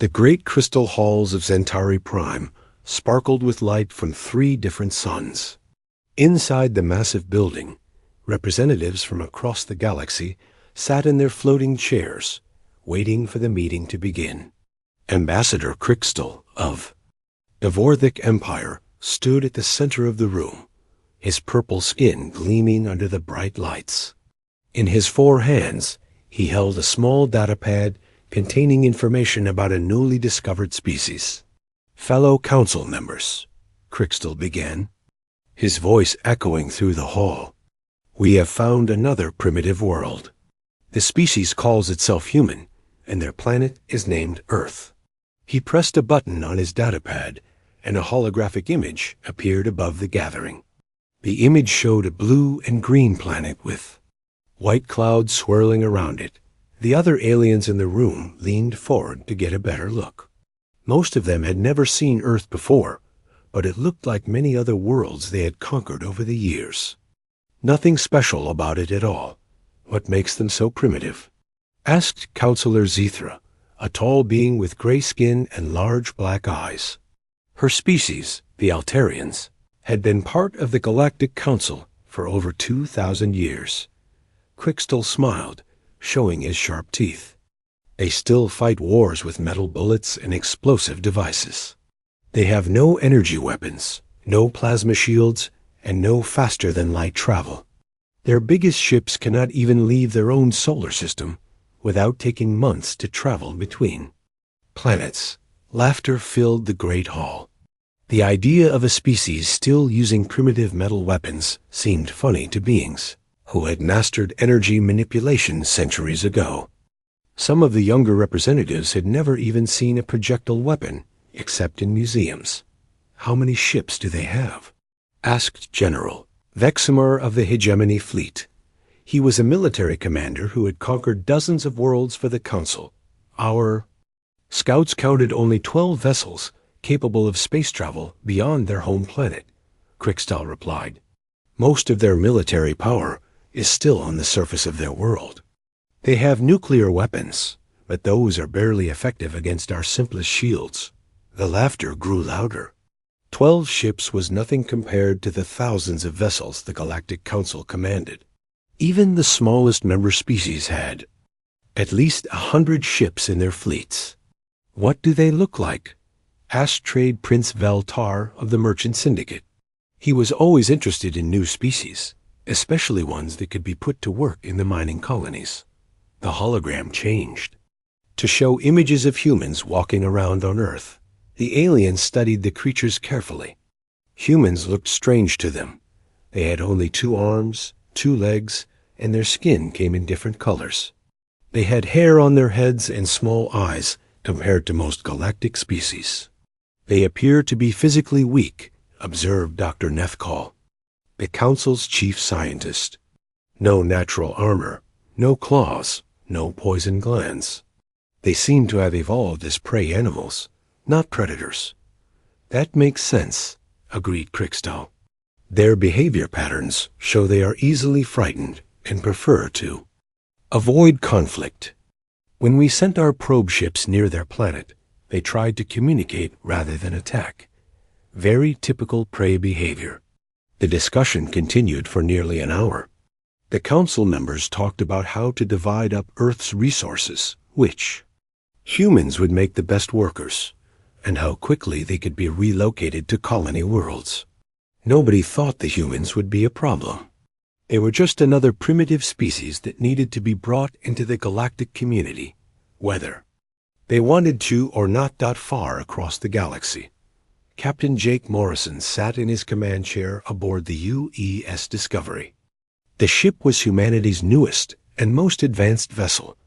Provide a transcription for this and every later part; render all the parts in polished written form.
The great crystal halls of Centauri Prime sparkled with light from 3 different suns. Inside the massive building, representatives from across the galaxy sat in their floating chairs, waiting for the meeting to begin. Ambassador Crixtal of the Vorthic Empire stood at the center of the room, his purple skin gleaming under the bright lights. In his 4 hands, he held a small datapad containing information about a newly discovered species. "Fellow council members," Crixtal began, his voice echoing through the hall, "we have found another primitive world. The species calls itself human, and their planet is named Earth." He pressed a button on his datapad, and a holographic image appeared above the gathering. The image showed a blue and green planet with white clouds swirling around it. The other aliens in the room leaned forward to get a better look. Most of them had never seen Earth before, but it looked like many other worlds they had conquered over the years. Nothing special about it at all. What makes them so primitive? Asked Counselor Zethra, a tall being with gray skin and large black eyes. Her species, the Altarians, had been part of the Galactic Council for over 2,000 years. Crixtal smiled, showing his sharp teeth. They still fight wars with metal bullets and explosive devices. They have no energy weapons, no plasma shields, and no faster-than-light travel. Their biggest ships cannot even leave their own solar system without taking months to travel between planets. Laughter filled the great hall. The idea of a species still using primitive metal weapons seemed funny to beings who had mastered energy manipulation centuries ago. Some of the younger representatives had never even seen a projectile weapon, except in museums. "How many ships do they have?" asked General Veximar of the Hegemony Fleet. He was a military commander who had conquered dozens of worlds for the Council. "Our scouts counted only 12 vessels capable of space travel beyond their home planet," Crixtal replied. "Most of their military power is still on the surface of their world. They have nuclear weapons, but those are barely effective against our simplest shields." The laughter grew louder. 12 ships was nothing compared to the thousands of vessels the Galactic Council commanded. Even the smallest member species had at least 100 ships in their fleets. "What do they look like?" asked Trade Prince Veltar of the Merchant Syndicate. He was always interested in new species, especially ones that could be put to work in the mining colonies. The hologram changed to show images of humans walking around on Earth. The aliens studied the creatures carefully. Humans looked strange to them. They had only 2 arms, 2 legs, and their skin came in different colors. They had hair on their heads and small eyes compared to most galactic species. "They appear to be physically weak," observed Dr. Nethcall, the Council's chief scientist. "No natural armor, no claws, no poison glands. They seem to have evolved as prey animals, not predators." "That makes sense," agreed Crixtal. "Their behavior patterns show they are easily frightened and prefer to avoid conflict. When we sent our probe ships near their planet, they tried to communicate rather than attack. Very typical prey behavior." The discussion continued for nearly an hour. The council members talked about how to divide up Earth's resources, which humans would make the best workers, and how quickly they could be relocated to colony worlds. Nobody thought the humans would be a problem. They were just another primitive species that needed to be brought into the galactic community, whether they wanted to or not that far across the galaxy. Captain Jake Morrison sat in his command chair aboard the UES Discovery. The ship was humanity's newest and most advanced vessel,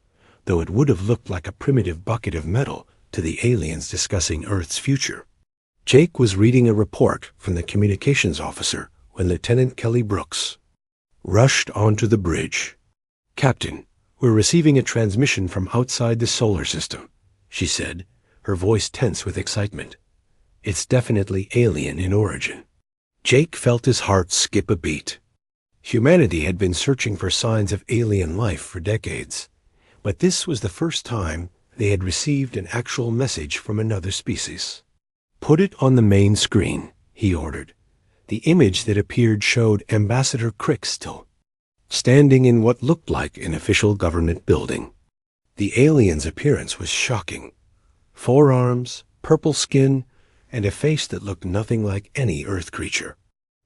though it would have looked like a primitive bucket of metal to the aliens discussing Earth's future. Jake was reading a report from the communications officer when Lieutenant Kelly Brooks rushed onto the bridge. "Captain, we're receiving a transmission from outside the solar system," she said, her voice tense with excitement. "It's definitely alien in origin." Jake felt his heart skip a beat. Humanity had been searching for signs of alien life for decades, but this was the first time they had received an actual message from another species. "Put it on the main screen," he ordered. The image that appeared showed Ambassador Crickstill, standing in what looked like an official government building. The alien's appearance was shocking. 4 arms, purple skin, and a face that looked nothing like any Earth creature.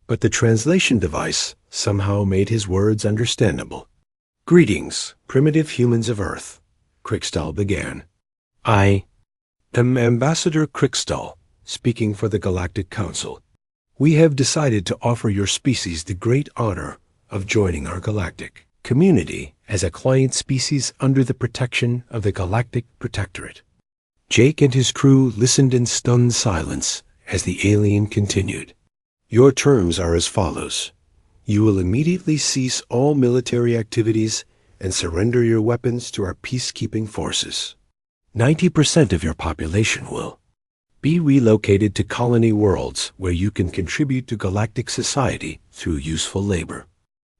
But the translation device somehow made his words understandable. "Greetings, primitive humans of Earth," Crickstall began. "I am Ambassador Crickstall, speaking for the Galactic Council. We have decided to offer your species the great honor of joining our galactic community as a client species under the protection of the Galactic Protectorate." Jake and his crew listened in stunned silence as the alien continued. "Your terms are as follows. You will immediately cease all military activities and surrender your weapons to our peacekeeping forces. 90% of your population will be relocated to colony worlds where you can contribute to galactic society through useful labor.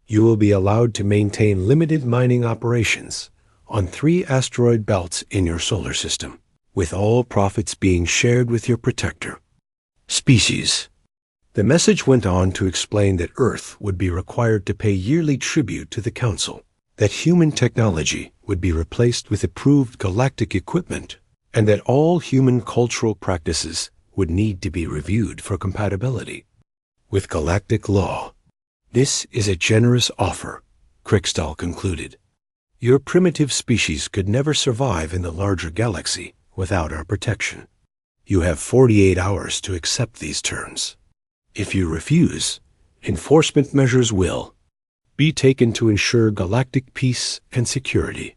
You will be allowed to maintain limited mining operations on 3 asteroid belts in your solar system, with all profits being shared with your protector. Species." The message went on to explain that Earth would be required to pay yearly tribute to the Council, that human technology would be replaced with approved galactic equipment, and that all human cultural practices would need to be reviewed for compatibility with galactic law. "This is a generous offer," Crickstall concluded. "Your primitive species could never survive in the larger galaxy without our protection. You have 48 hours to accept these terms. If you refuse, enforcement measures will be taken to ensure galactic peace and security."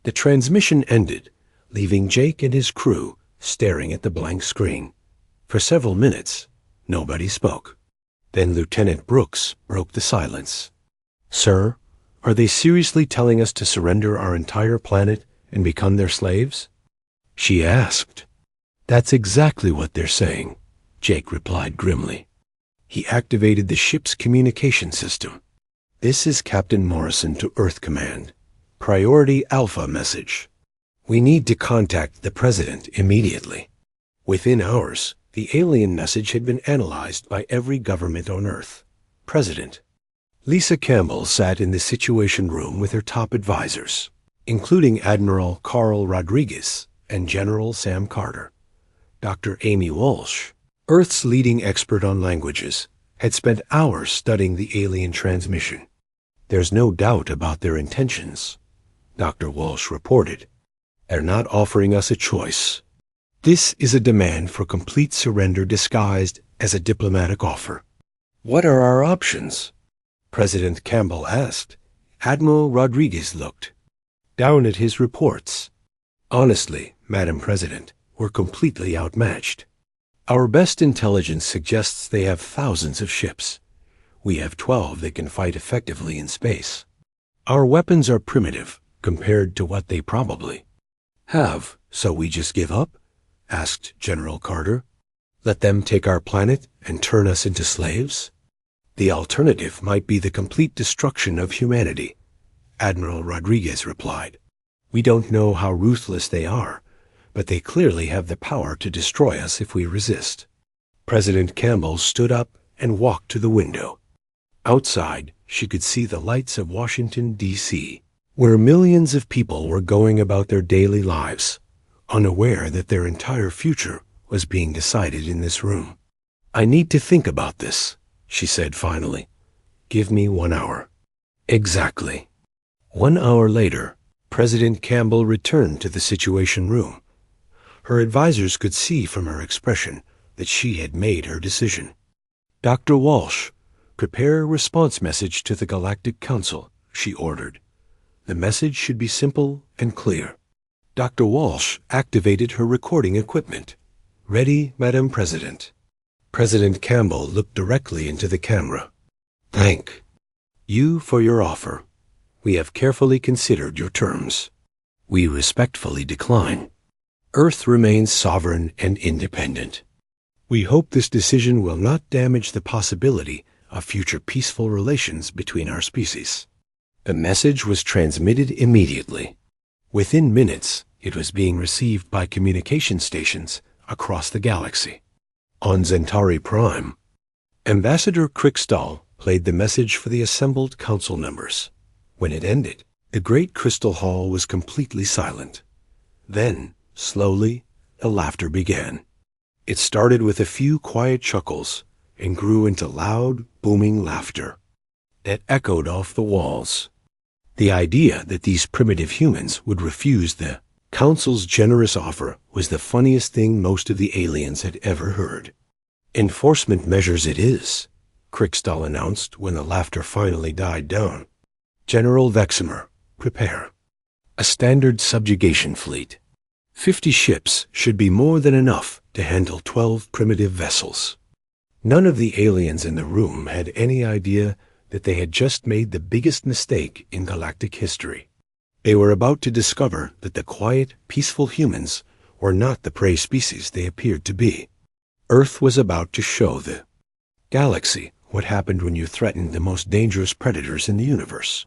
The transmission ended, leaving Jake and his crew staring at the blank screen. For several minutes, nobody spoke. Then Lieutenant Brooks broke the silence. "Sir, are they seriously telling us to surrender our entire planet and become their slaves?" she asked. "That's exactly what they're saying," Jake replied grimly. He activated the ship's communication system. "This is Captain Morrison to Earth Command. Priority Alpha message. We need to contact the President immediately." Within hours, the alien message had been analyzed by every government on Earth. President. Lisa Campbell sat in the Situation Room with her top advisors, including Admiral Carl Rodriguez and General Sam Carter. Dr. Amy Walsh, Earth's leading expert on languages, had spent hours studying the alien transmission. "There's no doubt about their intentions," Dr. Walsh reported. "They're not offering us a choice. This is a demand for complete surrender disguised as a diplomatic offer." "What are our options?" President Campbell asked. Admiral Rodriguez looked down at his reports. "Honestly, Madam President, we're completely outmatched. Our best intelligence suggests they have thousands of ships. We have 12 that can fight effectively in space. Our weapons are primitive compared to what they probably have, so we just give up?" asked General Carter. "Let them take our planet and turn us into slaves? The alternative might be the complete destruction of humanity," Admiral Rodriguez replied. "We don't know how ruthless they are, but they clearly have the power to destroy us if we resist." President Campbell stood up and walked to the window. Outside, she could see the lights of Washington, D.C., where millions of people were going about their daily lives, unaware that their entire future was being decided in this room. "I need to think about this," she said finally. "Give me 1 hour." Exactly. 1 hour later, President Campbell returned to the Situation Room. Her advisors could see from her expression that she had made her decision. "Dr. Walsh, prepare a response message to the Galactic Council," she ordered. The message should be simple and clear. Dr. Walsh activated her recording equipment. "Ready, Madam President." President Campbell looked directly into the camera. "Thank you for your offer. We have carefully considered your terms. We respectfully decline. Earth remains sovereign and independent. We hope this decision will not damage the possibility of future peaceful relations between our species." The message was transmitted immediately. Within minutes, It was being received by communication stations across the galaxy. On Centauri Prime, Ambassador Crickstall played the message for the assembled council members. When it ended, the great crystal hall was completely silent. Then, slowly, the laughter began. It started with a few quiet chuckles and grew into loud, booming laughter that echoed off the walls. The idea that these primitive humans would refuse the Council's generous offer was the funniest thing most of the aliens had ever heard. "Enforcement measures it is," Crickstall announced when the laughter finally died down. "General Veximer, prepare. A standard subjugation fleet. 50 ships should be more than enough to handle 12 primitive vessels." None of the aliens in the room had any idea that they had just made the biggest mistake in galactic history. They were about to discover that the quiet, peaceful humans were not the prey species they appeared to be. Earth was about to show the galaxy what happened when you threatened the most dangerous predators in the universe.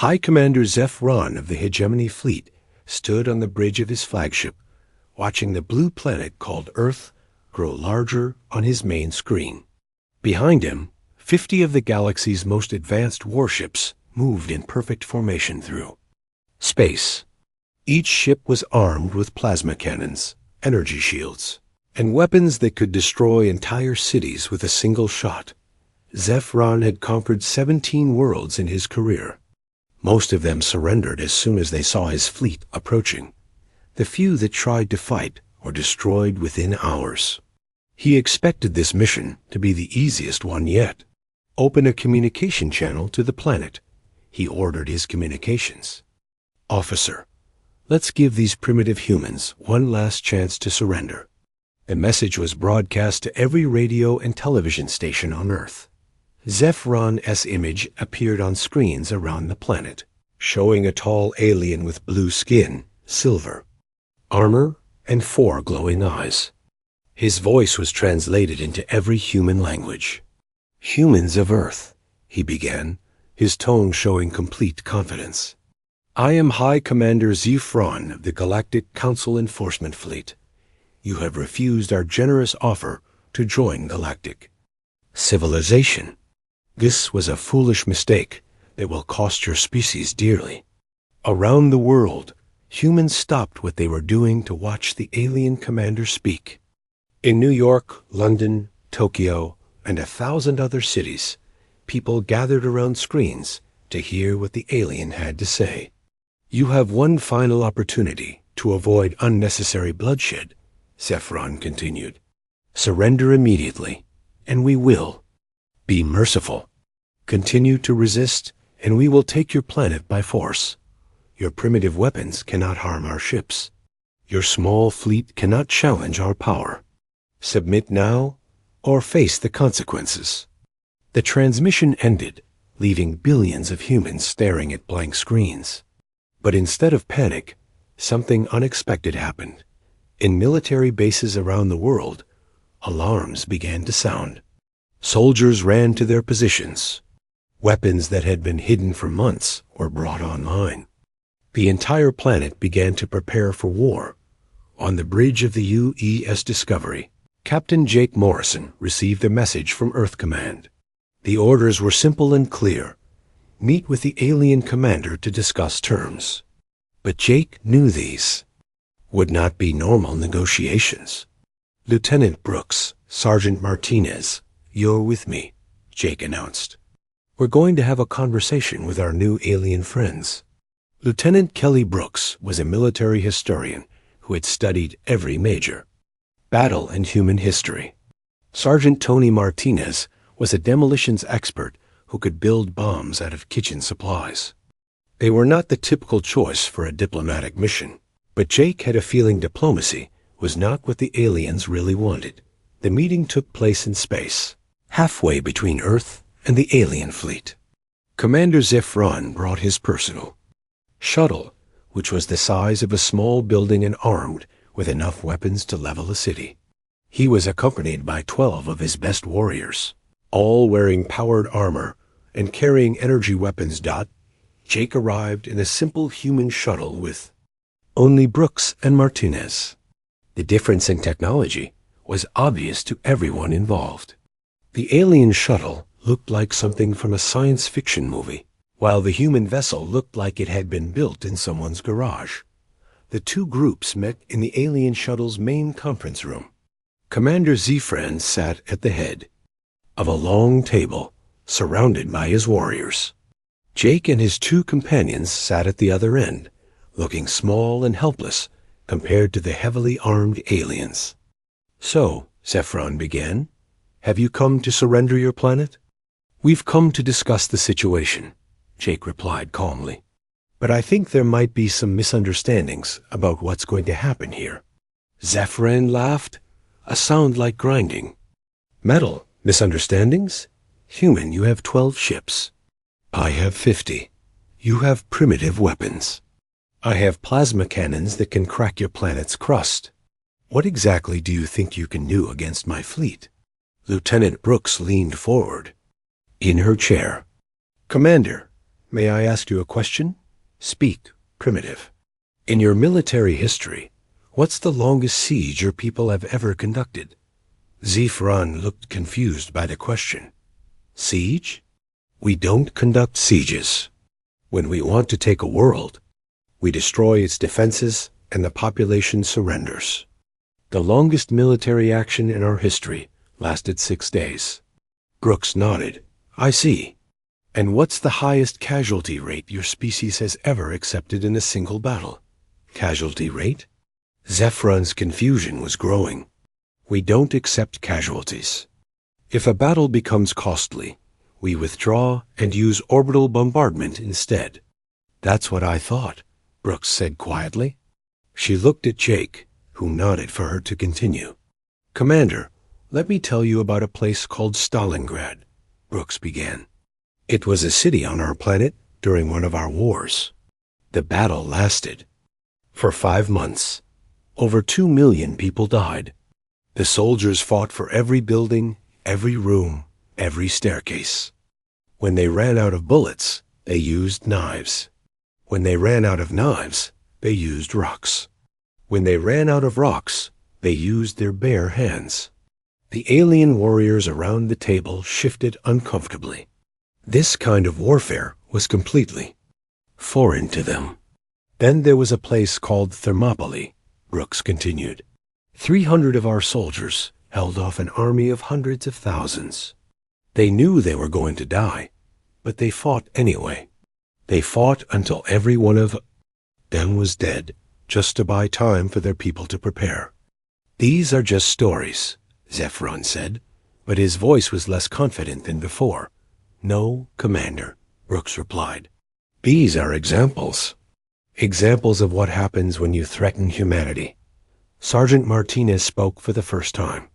High Commander Zeph Ron of the Hegemony Fleet stood on the bridge of his flagship, watching the blue planet called Earth grow larger on his main screen. Behind him, 50 of the galaxy's most advanced warships moved in perfect formation through space. Each ship was armed with plasma cannons, energy shields, and weapons that could destroy entire cities with a single shot. Zeph Ron had conquered 17 worlds in his career. Most of them surrendered as soon as they saw his fleet approaching. The few that tried to fight were destroyed within hours. He expected this mission to be the easiest one yet. "Open a communication channel to the planet," he ordered his communications. "Officer, let's give these primitive humans one last chance to surrender." The message was broadcast to every radio and television station on Earth. Zeph Ron's image appeared on screens around the planet, showing a tall alien with blue skin, silver armor, and 4 glowing eyes. His voice was translated into every human language. "Humans of Earth," he began, his tone showing complete confidence. "I am High Commander Zeph Ron of the Galactic Council Enforcement Fleet. You have refused our generous offer to join Galactic civilization. This was a foolish mistake that will cost your species dearly." Around the world, humans stopped what they were doing to watch the alien commander speak. In New York, London, Tokyo, and 1,000 other cities, people gathered around screens to hear what the alien had to say. "You have one final opportunity to avoid unnecessary bloodshed," Zeph Ron continued. "Surrender immediately, and we will. Be merciful. Continue to resist, and we will take your planet by force. Your primitive weapons cannot harm our ships. Your small fleet cannot challenge our power. Submit now, or face the consequences." The transmission ended, leaving billions of humans staring at blank screens. But instead of panic, something unexpected happened. In military bases around the world, alarms began to sound. Soldiers ran to their positions. Weapons that had been hidden for months were brought online. The entire planet began to prepare for war. On the bridge of the UES Discovery, Captain Jake Morrison received a message from Earth Command. The orders were simple and clear. Meet with the alien commander to discuss terms. But Jake knew these would not be normal negotiations. "Lieutenant Brooks, Sergeant Martinez, you're with me," Jake announced. "We're going to have a conversation with our new alien friends." Lieutenant Kelly Brooks was a military historian who had studied every major battle in human history. Sergeant Tony Martinez was a demolitions expert who could build bombs out of kitchen supplies. They were not the typical choice for a diplomatic mission, but Jake had a feeling diplomacy was not what the aliens really wanted. The meeting took place in space, halfway between Earth and the alien fleet. Commander Zeph Ron brought his personal shuttle, which was the size of a small building and armed with enough weapons to level a city. He was accompanied by 12 of his best warriors, all wearing powered armor and carrying energy weapons. Jake arrived in a simple human shuttle with only Brooks and Martinez. The difference in technology was obvious to everyone involved. The alien shuttle looked like something from a science fiction movie, while the human vessel looked like it had been built in someone's garage. The two groups met in the alien shuttle's main conference room. Commander Zefran sat at the head of a long table, surrounded by his warriors. Jake and his two companions sat at the other end, looking small and helpless compared to the heavily armed aliens. "So," Zefran began, "have you come to surrender your planet?" "We've come to discuss the situation," Jake replied calmly. "But I think there might be some misunderstandings about what's going to happen here." Zefran laughed, a sound like grinding. "Metal, misunderstandings? Human, you have 12 ships. I have 50. You have primitive weapons. I have plasma cannons that can crack your planet's crust. What exactly do you think you can do against my fleet?" Lieutenant Brooks leaned forward in her chair. "Commander, may I ask you a question? Speak, primitive. In your military history, what's the longest siege your people have ever conducted?" Zefran looked confused by the question. "Siege? We don't conduct sieges. When we want to take a world, we destroy its defenses and the population surrenders. The longest military action in our history lasted 6 days." Brooks nodded. "I see. And what's the highest casualty rate your species has ever accepted in a single battle?" "Casualty rate?" Zefran's confusion was growing. "We don't accept casualties. If a battle becomes costly, we withdraw and use orbital bombardment instead." "That's what I thought," Brooks said quietly. She looked at Jake, who nodded for her to continue. "Commander, let me tell you about a place called Stalingrad," Brooks began. "It was a city on our planet during one of our wars. The battle lasted for 5 months. Over 2 million people died. The soldiers fought for every building, every room, every staircase. When they ran out of bullets, they used knives. When they ran out of knives, they used rocks. When they ran out of rocks, they used their bare hands." The alien warriors around the table shifted uncomfortably. This kind of warfare was completely foreign to them. "Then there was a place called Thermopylae," Brooks continued. 300 of our soldiers held off an army of hundreds of thousands. They knew they were going to die, but they fought anyway. They fought until every one of them was dead, just to buy time for their people to prepare. "These are just stories," Zefran said, but his voice was less confident than before. "No, Commander," Brooks replied. "These are examples. Examples of what happens when you threaten humanity." Sergeant Martinez spoke for the first time.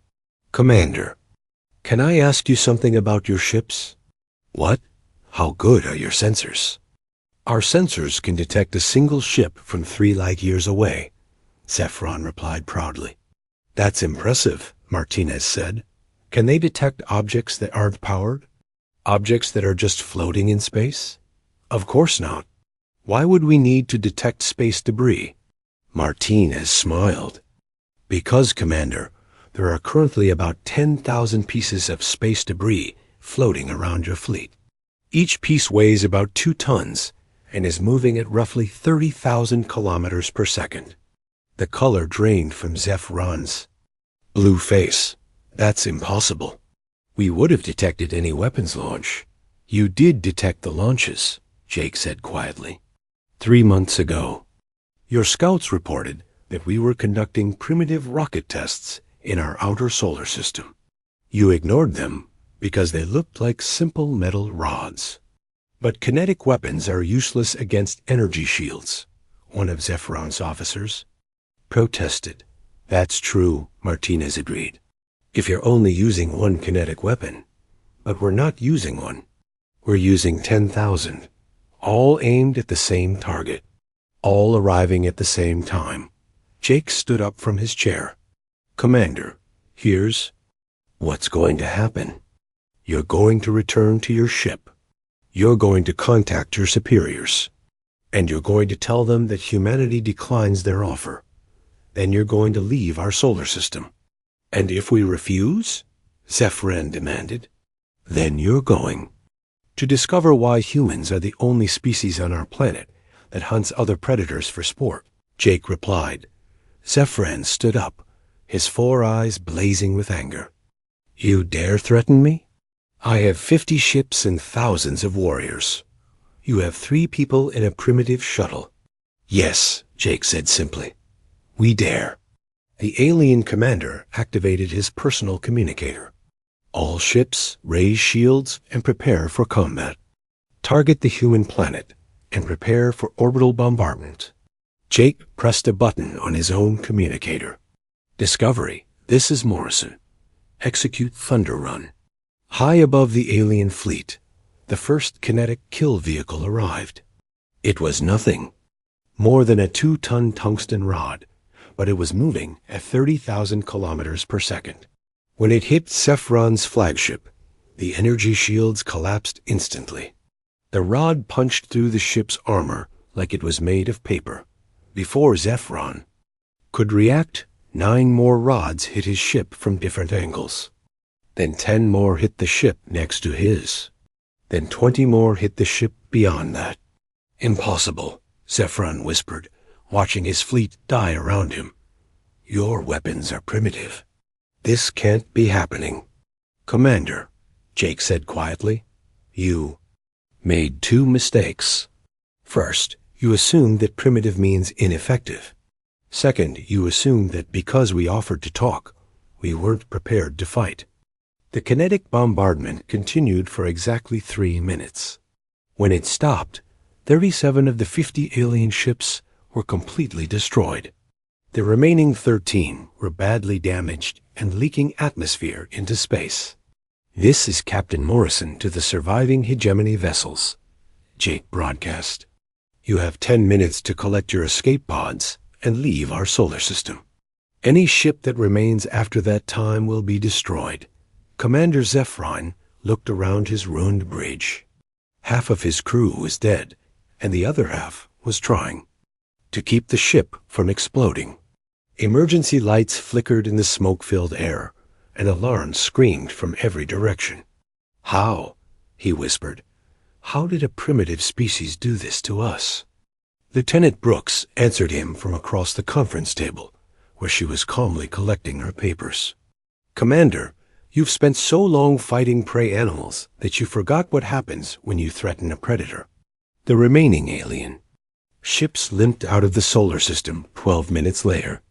"Commander, can I ask you something about your ships?" "What? How good are your sensors?" "Our sensors can detect a single ship from 3 light years away," Zefran replied proudly. "That's impressive," Martinez said. "Can they detect objects that aren't powered? Objects that are just floating in space?" "Of course not. Why would we need to detect space debris?" Martinez smiled. "Because, Commander, there are currently about 10,000 pieces of space debris floating around your fleet. Each piece weighs about 2 tons and is moving at roughly 30,000 kilometers per second. The color drained from Zefran's blue face. "That's impossible. We would have detected any weapons launch." "You did detect the launches," Jake said quietly. 3 months ago. Your scouts reported that we were conducting primitive rocket tests in our outer solar system. You ignored them because they looked like simple metal rods. "But kinetic weapons are useless against energy shields," one of Zefran's officers protested. "That's true," Martinez agreed. "If you're only using one kinetic weapon. But we're not using one. We're using 10,000, all aimed at the same target, all arriving at the same time." Jake stood up from his chair. "Commander, here's what's going to happen. You're going to return to your ship. You're going to contact your superiors. And you're going to tell them that humanity declines their offer. Then you're going to leave our solar system. And if we refuse? Zephyrin demanded. Then you're going. To discover why humans are the only species on our planet that hunts other predators for sport, Jake replied. Zephyrin stood up, his 4 eyes blazing with anger. You dare threaten me? I have 50 ships and thousands of warriors. You have 3 people in a primitive shuttle. Yes, Jake said simply. We dare. The alien commander activated his personal communicator. All ships, raise shields, and prepare for combat. Target the human planet, and prepare for orbital bombardment. Jake pressed a button on his own communicator. Discovery, this is Morrison. Execute Thunder Run. High above the alien fleet, the first kinetic kill vehicle arrived. It was nothing. More than a 2-ton tungsten rod, but it was moving at 30,000 kilometers per second. When it hit Zephron's flagship, the energy shields collapsed instantly. The rod punched through the ship's armor like it was made of paper. Before Zephron could react, 9 more rods hit his ship from different angles. Then 10 more hit the ship next to his. Then 20 more hit the ship beyond that. Impossible, Zephron whispered, watching his fleet die around him. Your weapons are primitive. This can't be happening. Commander, Jake said quietly, you made 2 mistakes. First, you assumed that primitive means ineffective. Second, you assumed that because we offered to talk, we weren't prepared to fight. The kinetic bombardment continued for exactly 3 minutes. When it stopped, 37 of the 50 alien ships were completely destroyed. The remaining 13 were badly damaged and leaking atmosphere into space. This is Captain Morrison to the surviving hegemony vessels, Jake broadcast. You have 10 minutes to collect your escape pods and leave our solar system. Any ship that remains after that time will be destroyed. Commander Zephron looked around his ruined bridge. Half of his crew was dead, and the other half was trying to keep the ship from exploding. Emergency lights flickered in the smoke-filled air, and alarms screamed from every direction. How? He whispered. How did a primitive species do this to us? Lieutenant Brooks answered him from across the conference table, where she was calmly collecting her papers. Commander, you've spent so long fighting prey animals that you forgot what happens when you threaten a predator. The remaining alien. Ships limped out of the solar system 12 minutes later.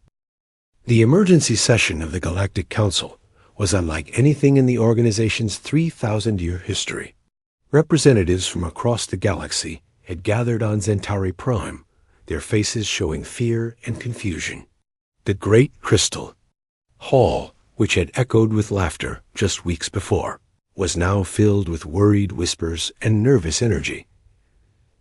The emergency session of the Galactic Council was unlike anything in the organization's 3,000-year history. Representatives from across the galaxy had gathered on Centauri Prime, their faces showing fear and confusion. The Great Crystal Hall, which had echoed with laughter just weeks before, was now filled with worried whispers and nervous energy.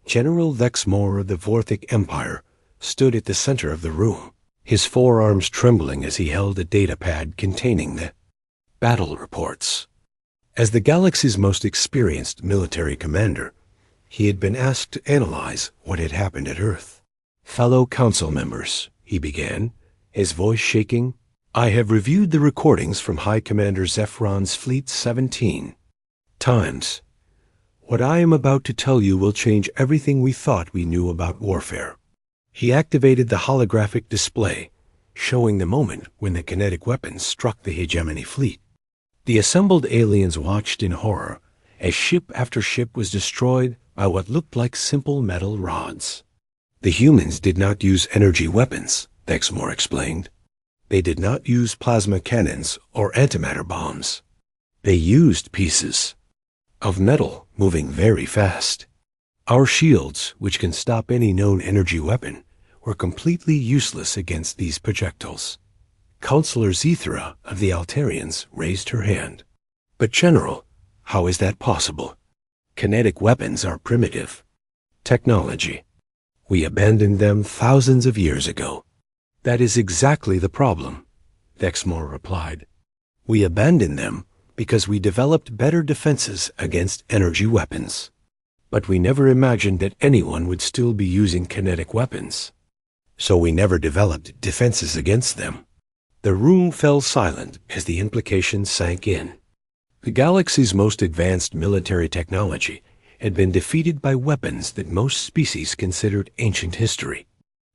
General Vexmore of the Vorthic Empire stood at the center of the room, his forearms trembling as he held a datapad containing the battle reports. As the galaxy's most experienced military commander, he had been asked to analyze what had happened at Earth. Fellow council members, he began, his voice shaking, I have reviewed the recordings from High Commander Zephron's Fleet 17 times. What I am about to tell you will change everything we thought we knew about warfare. He activated the holographic display, showing the moment when the kinetic weapons struck the hegemony fleet. The assembled aliens watched in horror as ship after ship was destroyed by what looked like simple metal rods. The humans did not use energy weapons, Vexmore explained. They did not use plasma cannons or antimatter bombs. They used pieces of metal moving very fast. Our shields, which can stop any known energy weapon, were completely useless against these projectiles. Counselor Zethra of the Altarians raised her hand. But General, how is that possible? Kinetic weapons are primitive technology. We abandoned them thousands of years ago. That is exactly the problem, Vexmore replied. We abandoned them because we developed better defenses against energy weapons. But we never imagined that anyone would still be using kinetic weapons. So we never developed defenses against them. The room fell silent as the implications sank in. The galaxy's most advanced military technology had been defeated by weapons that most species considered ancient history.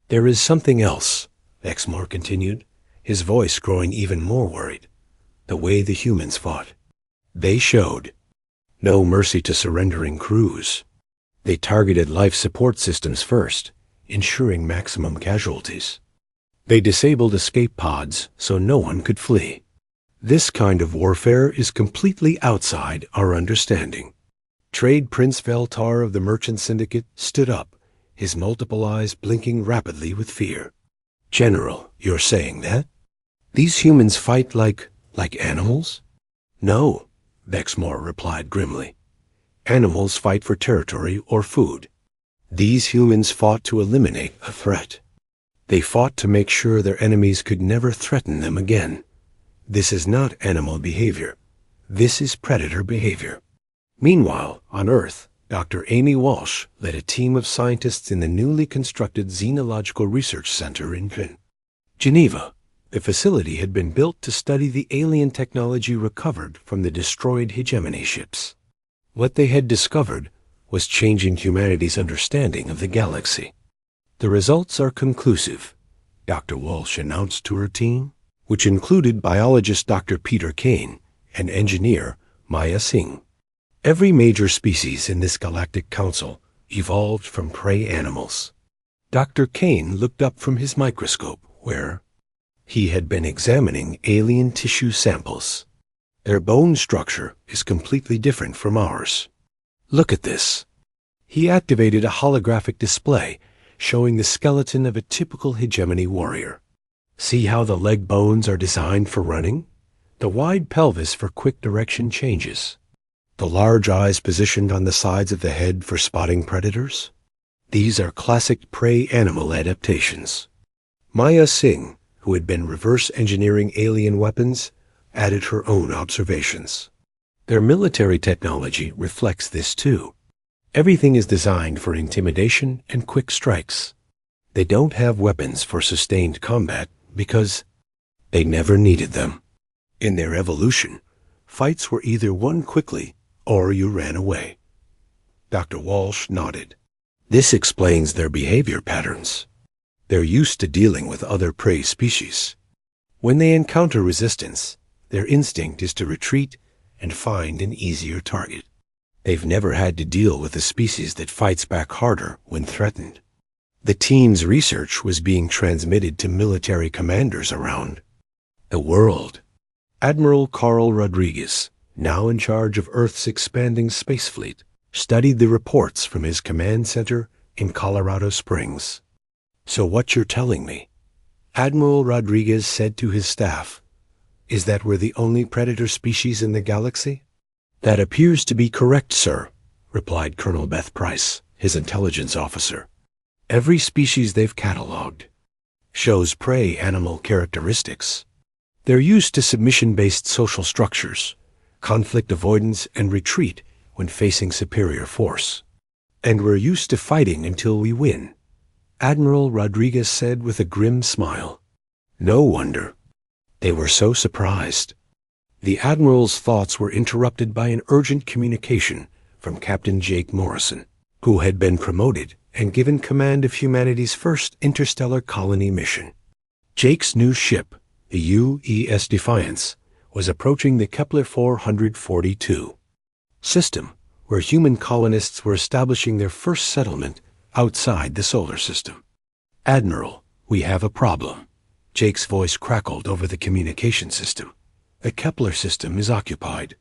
There is something else, Exmoor continued, his voice growing even more worried. The way the humans fought. They showed no mercy to surrendering crews. They targeted life support systems first, ensuring maximum casualties. They disabled escape pods so no one could flee. This kind of warfare is completely outside our understanding. Trade Prince Veltar of the Merchant Syndicate stood up, his multiple eyes blinking rapidly with fear. General, you're saying that? These humans fight like animals? No, Exmoor replied grimly. Animals fight for territory or food. These humans fought to eliminate a threat. They fought to make sure their enemies could never threaten them again. This is not animal behavior. This is predator behavior. Meanwhile, on Earth, Dr. Amy Walsh led a team of scientists in the newly constructed Xenological Research Center in Geneva. The facility had been built to study the alien technology recovered from the destroyed hegemony ships. What they had discovered was changing humanity's understanding of the galaxy. The results are conclusive, Dr. Walsh announced to her team, which included biologist Dr. Peter Kane and engineer Maya Singh. Every major species in this galactic council evolved from prey animals. Dr. Kane looked up from his microscope where he had been examining alien tissue samples. Their bone structure is completely different from ours. Look at this. He activated a holographic display showing the skeleton of a typical hegemony warrior. See how the leg bones are designed for running? The wide pelvis for quick direction changes. The large eyes positioned on the sides of the head for spotting predators? These are classic prey animal adaptations. Maya Singh, who had been reverse engineering alien weapons, added her own observations. Their military technology reflects this too. Everything is designed for intimidation and quick strikes. They don't have weapons for sustained combat because they never needed them. In their evolution, fights were either won quickly or you ran away. Dr. Walsh nodded. This explains their behavior patterns. They're used to dealing with other prey species. When they encounter resistance, their instinct is to retreat and find an easier target. They've never had to deal with a species that fights back harder when threatened. The team's research was being transmitted to military commanders around the world. Admiral Carl Rodriguez, now in charge of Earth's expanding space fleet, studied the reports from his command center in Colorado Springs. So what you're telling me, Admiral Rodriguez said to his staff, is that we're the only predator species in the galaxy? That appears to be correct, sir, replied Colonel Beth Price, his intelligence officer. Every species they've cataloged shows prey animal characteristics. They're used to submission-based social structures, conflict avoidance, and retreat when facing superior force. And we're used to fighting until we win, Admiral Rodriguez said with a grim smile. No wonder. They were so surprised. The Admiral's thoughts were interrupted by an urgent communication from Captain Jake Morrison, who had been promoted and given command of humanity's first interstellar colony mission. Jake's new ship, the UES Defiance, was approaching the Kepler 442 system, where human colonists were establishing their first settlement outside the solar system. Admiral, we have a problem. Jake's voice crackled over the communication system. The Kepler system is occupied.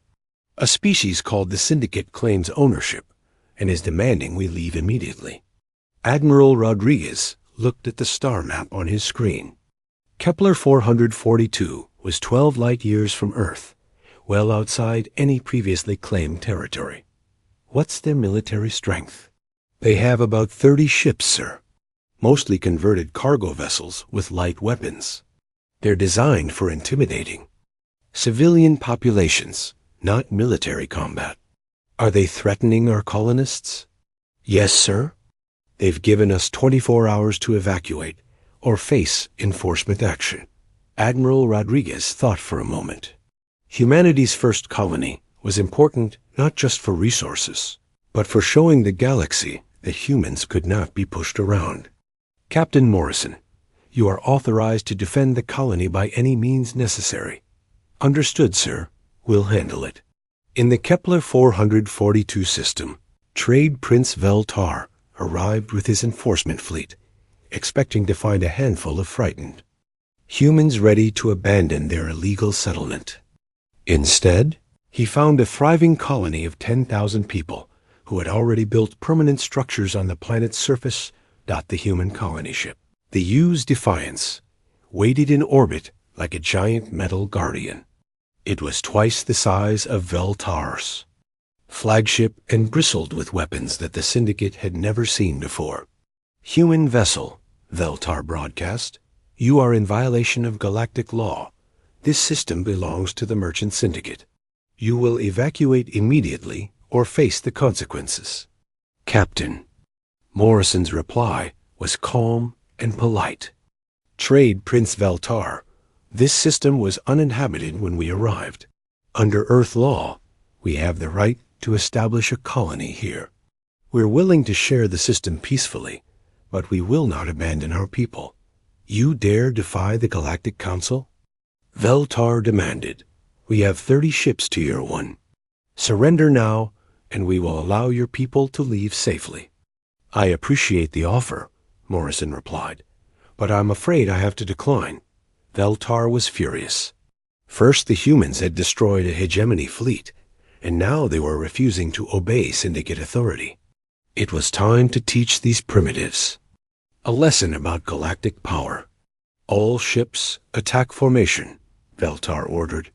A species called the Syndicate claims ownership and is demanding we leave immediately. Admiral Rodriguez looked at the star map on his screen. Kepler 442 was 12 light years from Earth, well outside any previously claimed territory. What's their military strength? They have about 30 ships, sir, mostly converted cargo vessels with light weapons. They're designed for intimidating civilian populations, not military combat. Are they threatening our colonists? Yes, sir. They've given us 24 hours to evacuate or face enforcement action. Admiral Rodriguez thought for a moment. Humanity's first colony was important not just for resources, but for showing the galaxy that humans could not be pushed around. Captain Morrison, you are authorized to defend the colony by any means necessary. Understood, sir. We'll handle it. In the Kepler 442 system, Trade Prince Veltar arrived with his enforcement fleet, expecting to find a handful of frightened humans ready to abandon their illegal settlement. Instead, he found a thriving colony of 10,000 people who had already built permanent structures on the planet's surface. The human colony ship, the U's Defiance, waited in orbit like a giant metal guardian. It was twice the size of Veltar's flagship and bristled with weapons that the Syndicate had never seen before. Human vessel, Veltar broadcast, you are in violation of galactic law. This system belongs to the Merchant Syndicate. You will evacuate immediately or face the consequences. Captain. Morrison's reply was calm and polite. Trade Prince Veltar, this system was uninhabited when we arrived. Under Earth law, we have the right to establish a colony here. We're willing to share the system peacefully, but we will not abandon our people. You dare defy the Galactic Council? Veltar demanded. We have 30 ships to your one. Surrender now, and we will allow your people to leave safely. I appreciate the offer, Morrison replied, but I'm afraid I have to decline. Veltar was furious. First, the humans had destroyed a hegemony fleet, and now they were refusing to obey Syndicate authority. It was time to teach these primitives a lesson about galactic power. All ships, attack formation, Veltar ordered.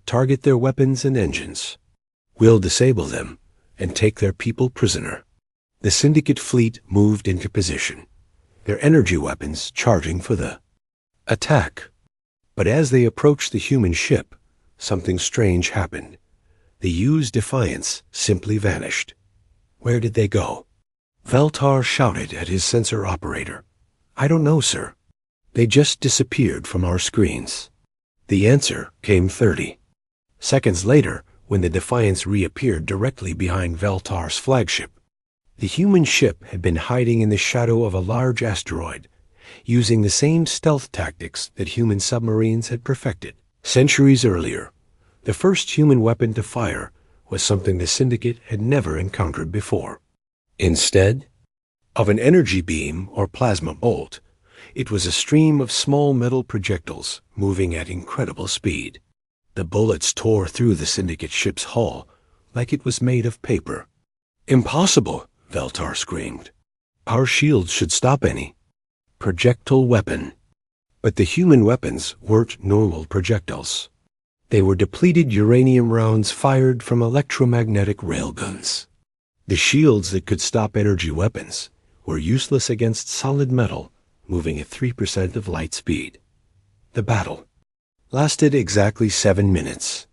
Target their weapons and engines. We'll disable them and take their people prisoner. The Syndicate fleet moved into position, their energy weapons charging for the attack. But as they approached the human ship, something strange happened. The U's Defiance simply vanished. Where did they go? Veltar shouted at his sensor operator. I don't know, sir. They just disappeared from our screens. The answer came 30 seconds later when the Defiance reappeared directly behind Veltar's flagship. The human ship had been hiding in the shadow of a large asteroid, using the same stealth tactics that human submarines had perfected. Centuries earlier, the first human weapon to fire was something the Syndicate had never encountered before. Instead of an energy beam or plasma bolt, it was a stream of small metal projectiles moving at incredible speed. The bullets tore through the Syndicate ship's hull like it was made of paper. Impossible, Veltar screamed. Our shields should stop any projectile weapon. But the human weapons weren't normal projectiles. They were depleted uranium rounds fired from electromagnetic railguns. The shields that could stop energy weapons were useless against solid metal moving at 3% of light speed. The battle lasted exactly 7 minutes.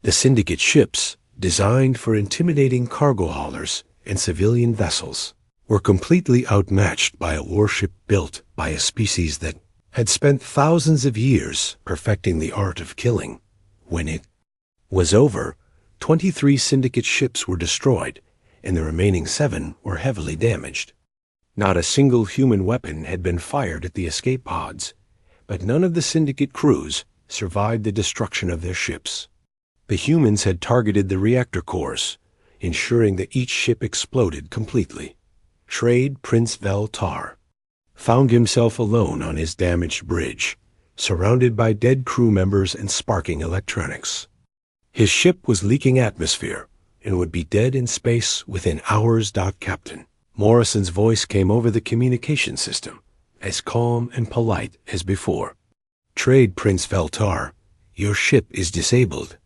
The Syndicate ships, designed for intimidating cargo haulers and civilian vessels, were completely outmatched by a warship built by a species that had spent thousands of years perfecting the art of killing. When it was over, 23 Syndicate ships were destroyed, and the remaining 7 were heavily damaged. Not a single human weapon had been fired at the escape pods, but none of the Syndicate crews survived the destruction of their ships. The humans had targeted the reactor cores, ensuring that each ship exploded completely. Trade Prince Veltar found himself alone on his damaged bridge, surrounded by dead crew members and sparking electronics. His ship was leaking atmosphere and would be dead in space within hours. Captain Morrison's voice came over the communication system, as calm and polite as before. Trade Prince Veltar, your ship is disabled.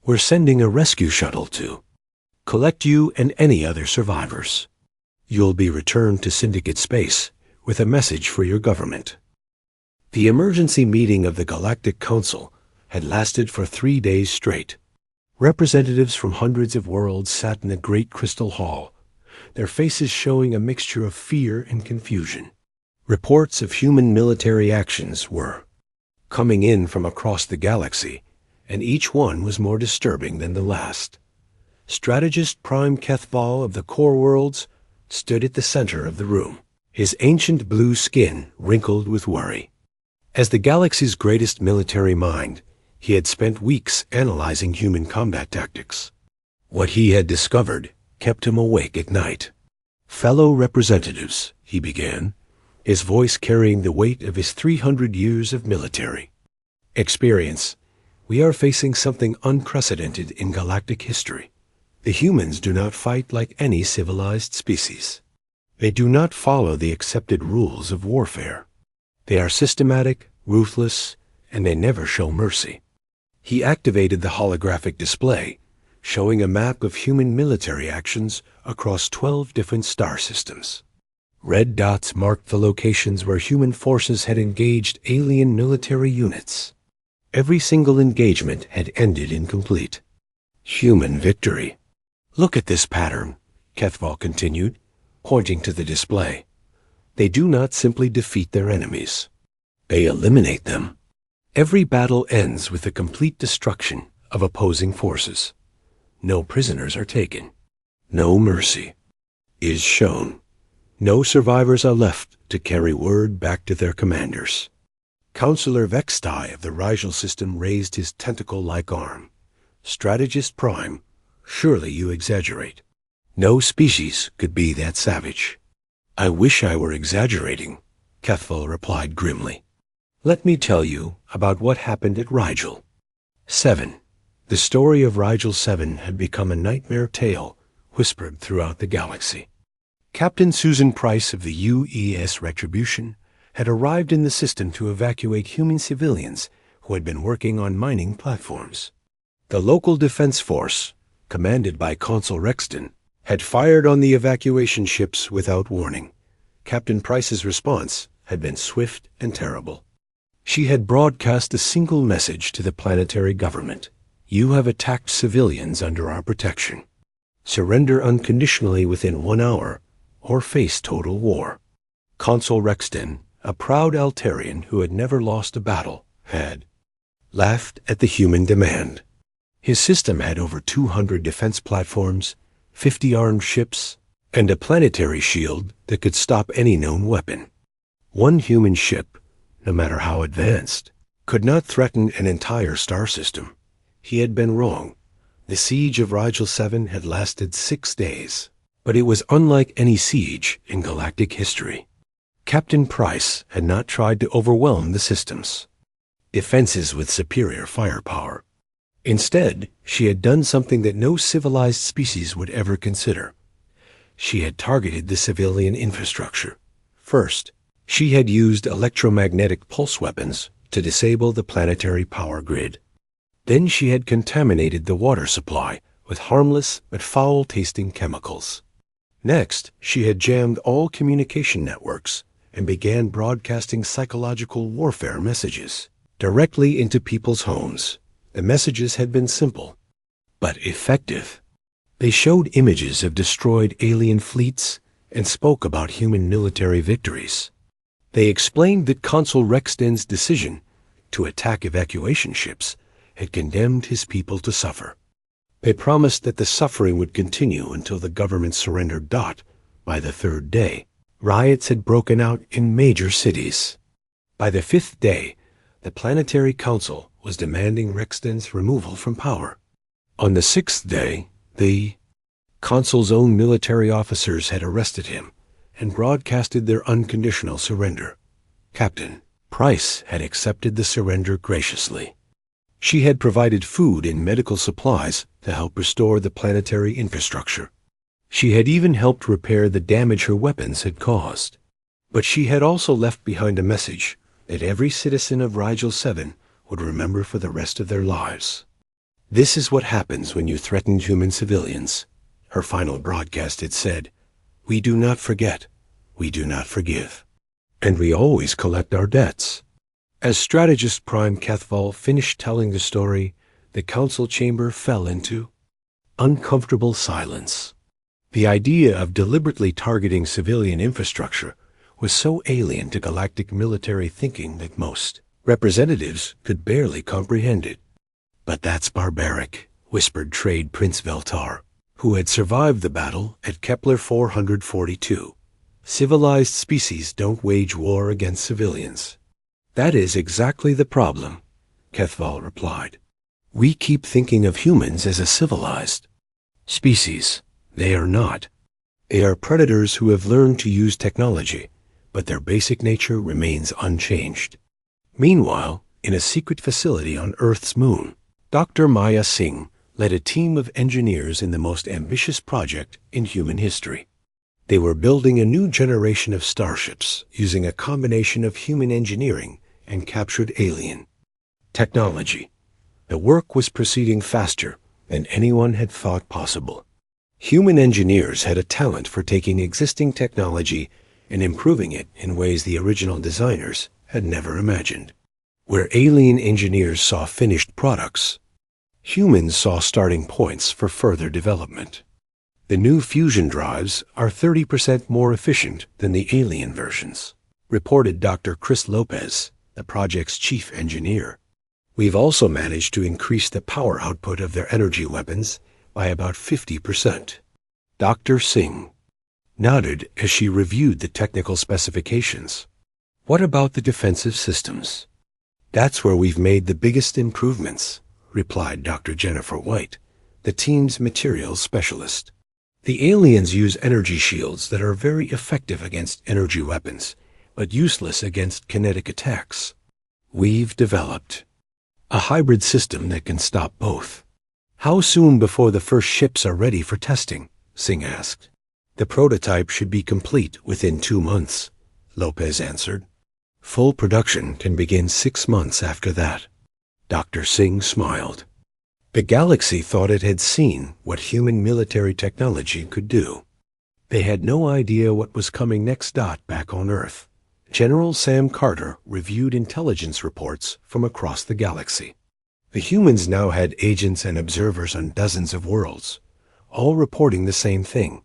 We're sending a rescue shuttle to collect you and any other survivors. You'll be returned to Syndicate space with a message for your government. The emergency meeting of the Galactic Council had lasted for 3 days straight. Representatives from hundreds of worlds sat in the Great Crystal Hall, their faces showing a mixture of fear and confusion. Reports of human military actions were coming in from across the galaxy, and each one was more disturbing than the last. Strategist Prime Kethval of the Core Worlds stood at the center of the room, his ancient blue skin wrinkled with worry. As the galaxy's greatest military mind, he had spent weeks analyzing human combat tactics. What he had discovered kept him awake at night. "Fellow representatives," he began, his voice carrying the weight of his 300 years of military experience, "we are facing something unprecedented in galactic history. The humans do not fight like any civilized species. They do not follow the accepted rules of warfare. They are systematic, ruthless, and they never show mercy." He activated the holographic display, showing a map of human military actions across 12 different star systems. Red dots marked the locations where human forces had engaged alien military units. Every single engagement had ended incomplete. Human victory. "Look at this pattern," Kethval continued, pointing to the display. "They do not simply defeat their enemies. They eliminate them. Every battle ends with the complete destruction of opposing forces. No prisoners are taken. No mercy is shown. No survivors are left to carry word back to their commanders." Counselor Vextai of the Rigel system raised his tentacle-like arm. "Strategist Prime, surely you exaggerate. No species could be that savage." "I wish I were exaggerating," Kethval replied grimly. "Let me tell you about what happened at Rigel 7. The story of Rigel 7 had become a nightmare tale whispered throughout the galaxy. Captain Susan Price of the UES Retribution had arrived in the system to evacuate human civilians who had been working on mining platforms. The local defense force, commanded by Consul Rexton, had fired on the evacuation ships without warning. Captain Price's response had been swift and terrible. She had broadcast a single message to the planetary government: "You have attacked civilians under our protection. Surrender unconditionally within 1 hour, or face total war." Consul Rexton, a proud Altarian who had never lost a battle, had laughed at the human demand. His system had over 200 defense platforms, 50 armed ships, and a planetary shield that could stop any known weapon. One human ship, no matter how advanced, could not threaten an entire star system. He had been wrong. The siege of Rigel 7 had lasted 6 days, but it was unlike any siege in galactic history. Captain Price had not tried to overwhelm the systems defenses with superior firepower. Instead, she had done something that no civilized species would ever consider. She had targeted the civilian infrastructure. First, she had used electromagnetic pulse weapons to disable the planetary power grid. Then she had contaminated the water supply with harmless but foul-tasting chemicals. Next, she had jammed all communication networks and began broadcasting psychological warfare messages directly into people's homes. The messages had been simple, but effective. They showed images of destroyed alien fleets and spoke about human military victories. They explained that Consul Rexton's decision to attack evacuation ships had condemned his people to suffer. They promised that the suffering would continue until the government surrendered. By the 3rd day, riots had broken out in major cities. By the 5th day, the Planetary Council was demanding Rexton's removal from power. On the 6th day, the Consul's own military officers had arrested him and broadcasted their unconditional surrender. Captain Price had accepted the surrender graciously. She had provided food and medical supplies to help restore the planetary infrastructure. She had even helped repair the damage her weapons had caused. But she had also left behind a message that every citizen of Rigel 7 would remember for the rest of their lives. "This is what happens when you threaten human civilians," her final broadcast had said. "We do not forget, we do not forgive, and we always collect our debts." As Strategist Prime Kethval finished telling the story, the council chamber fell into uncomfortable silence. The idea of deliberately targeting civilian infrastructure was so alien to galactic military thinking that most representatives could barely comprehend it. "But that's barbaric," whispered Trade Prince Veltar, who had survived the battle at Kepler 442. "Civilized species don't wage war against civilians." "That is exactly the problem," Kethval replied. "We keep thinking of humans as a civilized species. They are not. They are predators who have learned to use technology, but their basic nature remains unchanged." Meanwhile, in a secret facility on Earth's moon, Dr. Maya Singh led a team of engineers in the most ambitious project in human history. They were building a new generation of starships using a combination of human engineering and captured alien technology. The work was proceeding faster than anyone had thought possible. Human engineers had a talent for taking existing technology and improving it in ways the original designers had never imagined. Where alien engineers saw finished products, humans saw starting points for further development. "The new fusion drives are 30% more efficient than the alien versions," reported Dr. Chris Lopez, the project's chief engineer. "We've also managed to increase the power output of their energy weapons by about 50%. Dr. Singh nodded as she reviewed the technical specifications. "What about the defensive systems?" "That's where we've made the biggest improvements," replied Dr. Jennifer White, the team's materials specialist. "The aliens use energy shields that are very effective against energy weapons, but useless against kinetic attacks. We've developed a hybrid system that can stop both." "How soon before the first ships are ready for testing?" Singh asked. "The prototype should be complete within 2 months," Lopez answered. "Full production can begin 6 months after that." Dr. Singh smiled. The galaxy thought it had seen what human military technology could do. They had no idea what was coming next. Back on Earth, General Sam Carter reviewed intelligence reports from across the galaxy. The humans now had agents and observers on dozens of worlds, all reporting the same thing.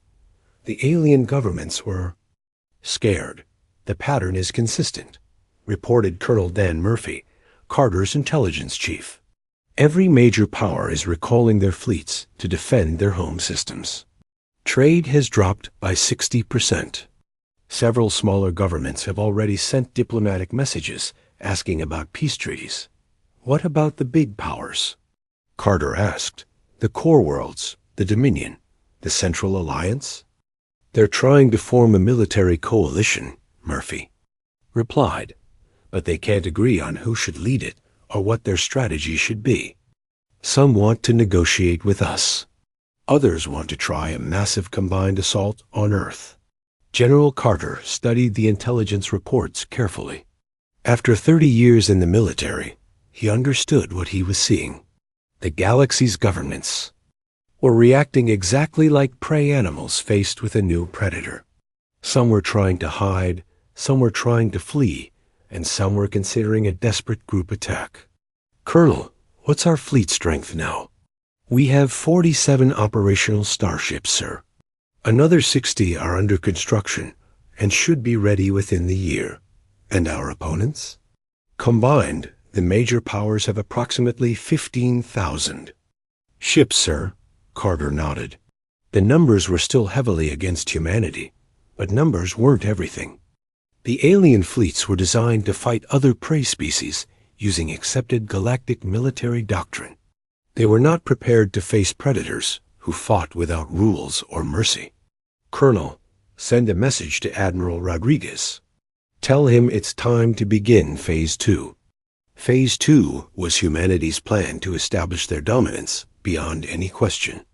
The alien governments were scared. "The pattern is consistent," reported Colonel Dan Murphy, Carter's intelligence chief. "Every major power is recalling their fleets to defend their home systems. Trade has dropped by 60%. Several smaller governments have already sent diplomatic messages asking about peace treaties." "What about the big powers?" Carter asked. "The core worlds, the Dominion, the Central Alliance?" "They're trying to form a military coalition," Murphy replied, "but they can't agree on who should lead it or what their strategy should be. Some want to negotiate with us. Others want to try a massive combined assault on Earth." General Carter studied the intelligence reports carefully. After 30 years in the military, he understood what he was seeing. The galaxy's governments were reacting exactly like prey animals faced with a new predator. Some were trying to hide, some were trying to flee, and some were considering a desperate group attack. "Colonel, what's our fleet strength now?" "We have 47 operational starships, sir. Another 60 are under construction and should be ready within the year." "And our opponents?" "Combined, the major powers have approximately 15,000 ships, sir." Carter nodded. The numbers were still heavily against humanity, but numbers weren't everything. The alien fleets were designed to fight other prey species using accepted galactic military doctrine. They were not prepared to face predators who fought without rules or mercy. "Colonel, send a message to Admiral Rodriguez. Tell him it's time to begin Phase 2. Phase 2 was humanity's plan to establish their dominance beyond any question.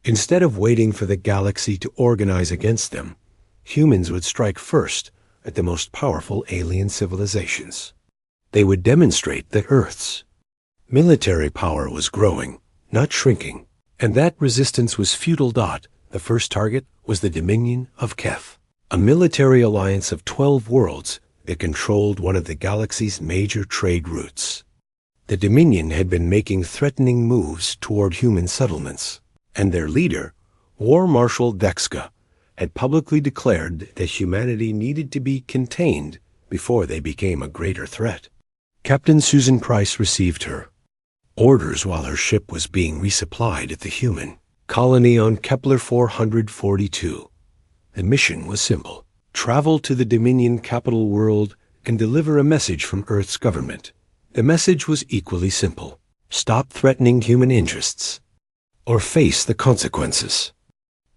Instead of waiting for the galaxy to organize against them, humans would strike first at the most powerful alien civilizations. They would demonstrate that Earth's military power was growing, not shrinking, and that resistance was futile. The first target was the Dominion of Keth, a military alliance of 12 worlds that controlled one of the galaxy's major trade routes. The Dominion had been making threatening moves toward human settlements, and their leader War Marshal Vexka had publicly declared that humanity needed to be contained before they became a greater threat. Captain Susan Price received her orders while her ship was being resupplied at the human colony on Kepler 442. The mission was simple: travel to the Dominion capital world and deliver a message from Earth's government. The message was equally simple: stop threatening human interests, or face the consequences.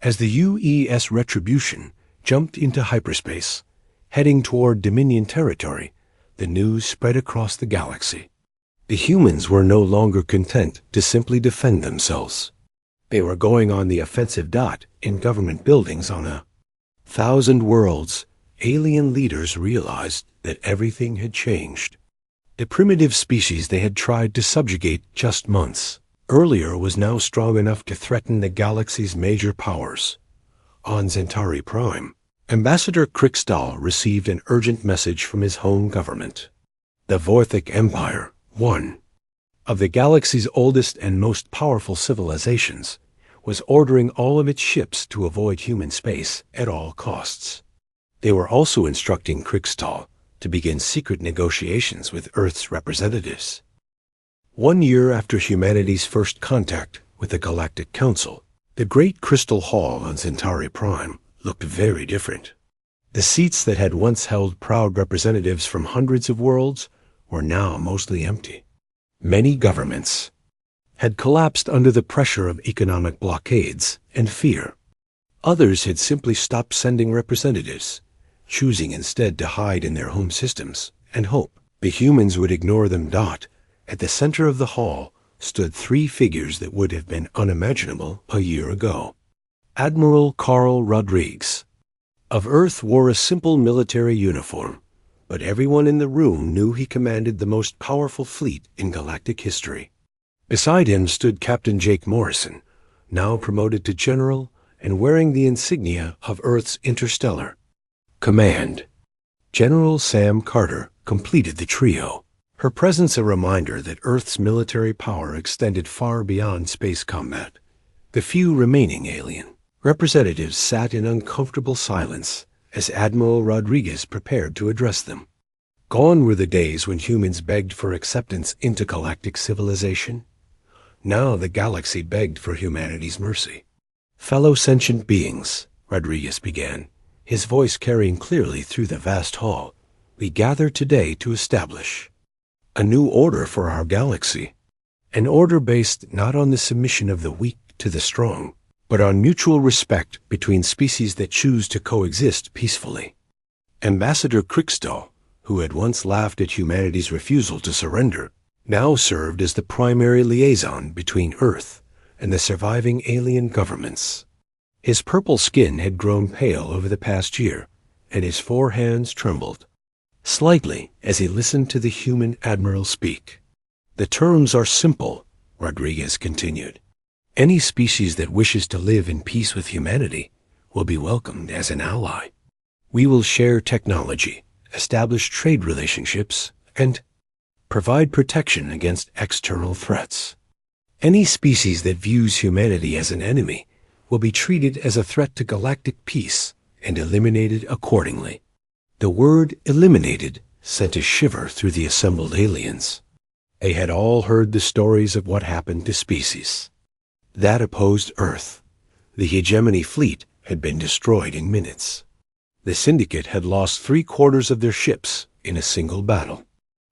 As the UES Retribution jumped into hyperspace, heading toward Dominion territory, the news spread across the galaxy. The humans were no longer content to simply defend themselves. They were going on the offensive. In government buildings on 1,000 worlds, alien leaders realized that everything had changed. The primitive species they had tried to subjugate just months earlier was now strong enough to threaten the galaxy's major powers. On Centauri Prime, Ambassador Krikstal received an urgent message from his home government. The Vorthic Empire, one of the galaxy's oldest and most powerful civilizations, was ordering all of its ships to avoid human space at all costs. They were also instructing Krikstal to begin secret negotiations with Earth's representatives. 1 year after humanity's first contact with the Galactic Council, the Great Crystal Hall on Centauri Prime looked very different. The seats that had once held proud representatives from hundreds of worlds were now mostly empty. Many governments had collapsed under the pressure of economic blockades and fear. Others had simply stopped sending representatives, choosing instead to hide in their home systems and hope the humans would ignore them. At the center of the hall stood three figures that would have been unimaginable a year ago. Admiral Carl Rodriguez of Earth wore a simple military uniform, but everyone in the room knew he commanded the most powerful fleet in galactic history. Beside him stood Captain Jake Morrison, now promoted to general and wearing the insignia of Earth's interstellar command. General Sam Carter completed the trio, her presence a reminder that Earth's military power extended far beyond space combat. The few remaining alien representatives sat in uncomfortable silence as Admiral Rodriguez prepared to address them. Gone were the days when humans begged for acceptance into galactic civilization. Now the galaxy begged for humanity's mercy. Fellow sentient beings, Rodriguez began, his voice carrying clearly through the vast hall, we gather today to establish a new order for our galaxy, an order based not on the submission of the weak to the strong, but on mutual respect between species that choose to coexist peacefully. Ambassador Krikstal, who had once laughed at humanity's refusal to surrender, now served as the primary liaison between Earth and the surviving alien governments. His purple skin had grown pale over the past year, and his four hands trembled slightly as he listened to the human admiral speak. The terms are simple, Rodriguez continued. Any species that wishes to live in peace with humanity will be welcomed as an ally. We will share technology, establish trade relationships, and provide protection against external threats. Any species that views humanity as an enemy will be treated as a threat to galactic peace and eliminated accordingly. The word eliminated sent a shiver through the assembled aliens. They had all heard the stories of what happened to species that opposed Earth. The hegemony fleet had been destroyed in minutes. The Syndicate had lost 3/4 of their ships in a single battle.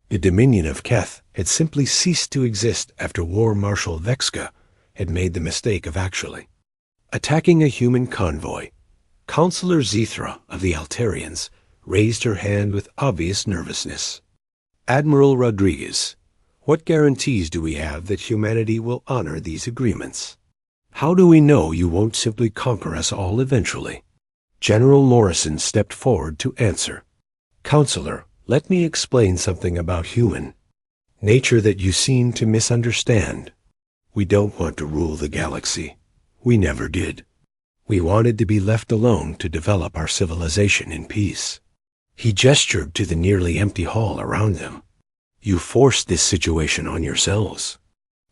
The Dominion of Keth had simply ceased to exist after War Marshal Vexka had made the mistake of actually attacking a human convoy. Counselor Zethra of the Altarians raised her hand with obvious nervousness. Admiral Rodriguez, what guarantees do we have that humanity will honor these agreements? How do we know you won't simply conquer us all eventually? General Morrison stepped forward to answer. Counselor, let me explain something about human nature that you seem to misunderstand. We don't want to rule the galaxy. We never did. We wanted to be left alone to develop our civilization in peace. He gestured to the nearly empty hall around them. You forced this situation on yourselves.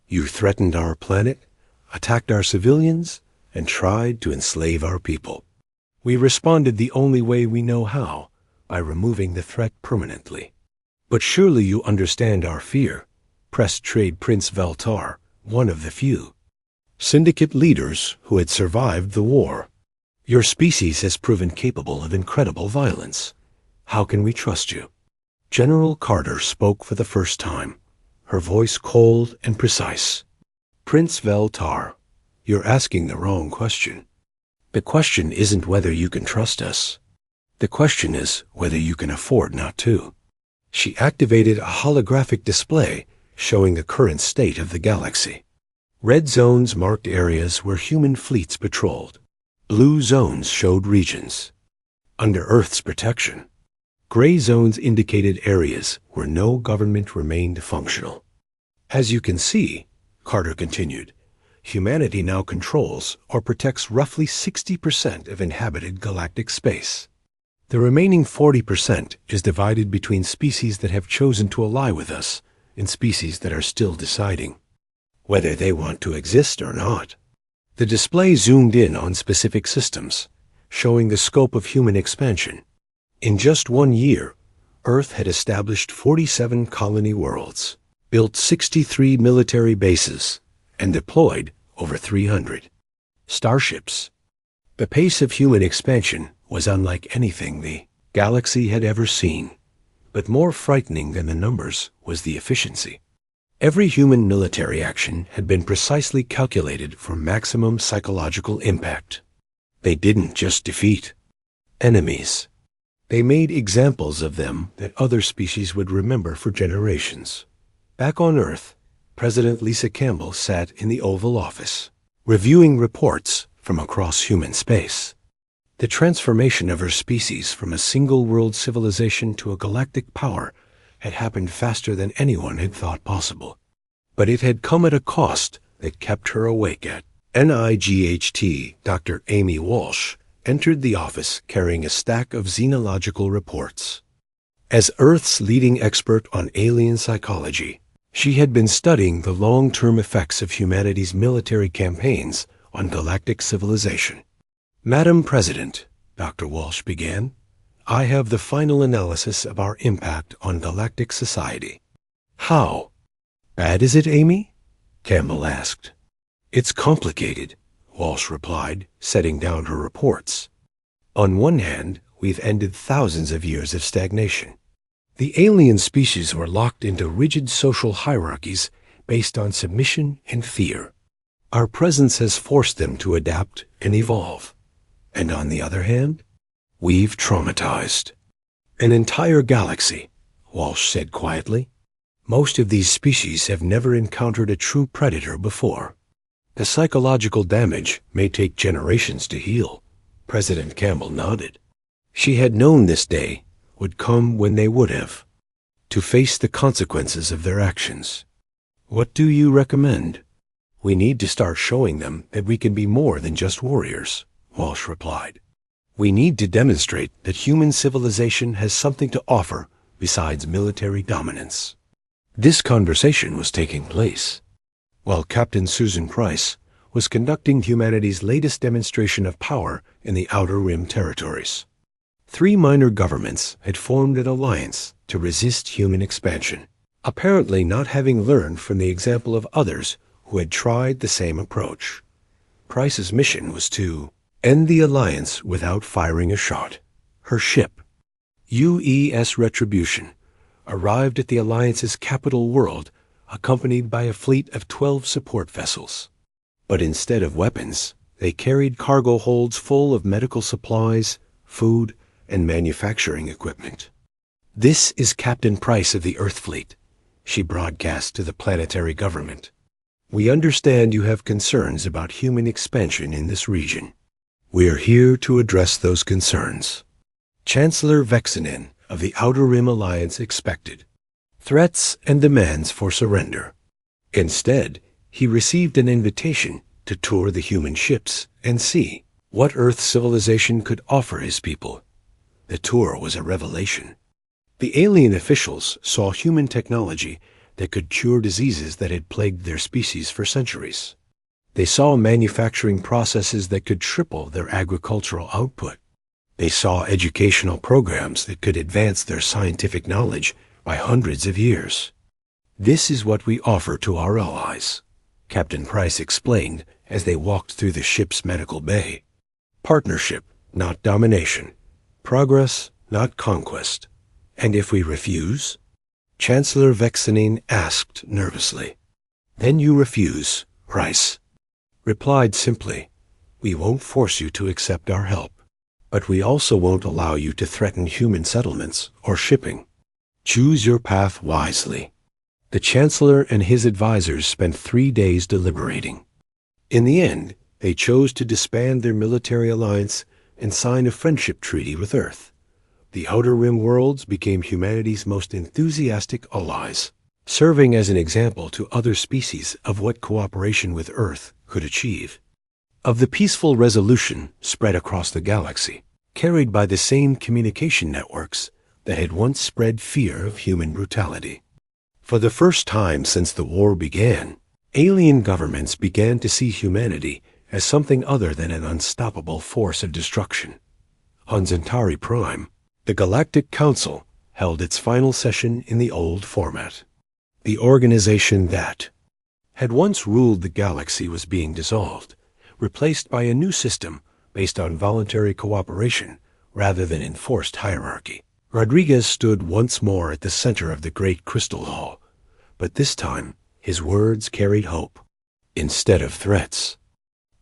You threatened our planet, attacked our civilians, and tried to enslave our people. We responded the only way we know how, by removing the threat permanently. But surely you understand our fear, pressed Trade Prince Veltar, one of the few Syndicate leaders who had survived the war. Your species has proven capable of incredible violence. How can we trust you? General Carter spoke for the first time, her voice cold and precise. Prince Veltar, you're asking the wrong question. The question isn't whether you can trust us. The question is whether you can afford not to. She activated a holographic display showing the current state of the galaxy. Red zones marked areas where human fleets patrolled. Blue zones showed regions under Earth's protection. Gray zones indicated areas where no government remained functional. As you can see, Carter continued, humanity now controls or protects roughly 60% of inhabited galactic space. The remaining 40% is divided between species that have chosen to ally with us and species that are still deciding whether they want to exist or not. The display zoomed in on specific systems, showing the scope of human expansion. In just 1 year, Earth had established 47 colony worlds, built 63 military bases, and deployed over 300 starships. The pace of human expansion was unlike anything the galaxy had ever seen, but more frightening than the numbers was the efficiency. Every human military action had been precisely calculated for maximum psychological impact. They didn't just defeat enemies. They made examples of them that other species would remember for generations. Back on Earth, President Lisa Campbell sat in the Oval Office, reviewing reports from across human space. The transformation of her species from a single-world civilization to a galactic power had happened faster than anyone had thought possible. But it had come at a cost that kept her awake at NIGHT. Dr. Amy Walsh entered the office carrying a stack of xenological reports. As Earth's leading expert on alien psychology, she had been studying the long-term effects of humanity's military campaigns on galactic civilization. Madam President, Dr. Walsh began, I have the final analysis of our impact on galactic society. How bad is it, Amy? Campbell asked. It's complicated, Walsh replied, setting down her reports. On one hand, we've ended thousands of years of stagnation. The alien species were locked into rigid social hierarchies based on submission and fear. Our presence has forced them to adapt and evolve. And on the other hand, we've traumatized an entire galaxy, Walsh said quietly. Most of these species have never encountered a true predator before. The psychological damage may take generations to heal. President Campbell nodded. She had known this day would come when they would have, to face the consequences of their actions. What do you recommend? We need to start showing them that we can be more than just warriors, Walsh replied. We need to demonstrate that human civilization has something to offer besides military dominance. This conversation was taking place while Captain Susan Price was conducting humanity's latest demonstration of power in the Outer Rim territories. 3 minor governments had formed an alliance to resist human expansion, apparently not having learned from the example of others who had tried the same approach. Price's mission was to end the alliance without firing a shot. Her ship, UES Retribution, arrived at the alliance's capital world accompanied by a fleet of 12 support vessels. But instead of weapons, they carried cargo holds full of medical supplies, food, and manufacturing equipment. This is Captain Price of the Earth Fleet, she broadcast to the planetary government. We understand you have concerns about human expansion in this region. We are here to address those concerns. Chancellor Vexinen of the Outer Rim Alliance expected threats and demands for surrender. Instead, he received an invitation to tour the human ships and see what Earth civilization could offer his people. The tour was a revelation. The alien officials saw human technology that could cure diseases that had plagued their species for centuries. They saw manufacturing processes that could triple their agricultural output. They saw educational programs that could advance their scientific knowledge by hundreds of years. "This is what we offer to our allies," Captain Price explained as they walked through the ship's medical bay. "Partnership, not domination. Progress, not conquest. And if we refuse?" Chancellor Vexenine asked nervously. "Then you refuse," Price replied simply. "We won't force you to accept our help, but we also won't allow you to threaten human settlements or shipping. Choose your path wisely." The Chancellor and his advisors spent 3 days deliberating. In the end, they chose to disband their military alliance and sign a friendship treaty with Earth. The Outer Rim worlds became humanity's most enthusiastic allies, serving as an example to other species of what cooperation with Earth could achieve. Of the peaceful resolution spread across the galaxy, carried by the same communication networks that had once spread fear of human brutality. For the first time since the war began, alien governments began to see humanity as something other than an unstoppable force of destruction. On Centauri Prime, the Galactic Council held its final session in the old format. The organization that had once ruled the galaxy was being dissolved, replaced by a new system based on voluntary cooperation rather than enforced hierarchy. Rodriguez stood once more at the center of the great crystal hall, but this time his words carried hope instead of threats.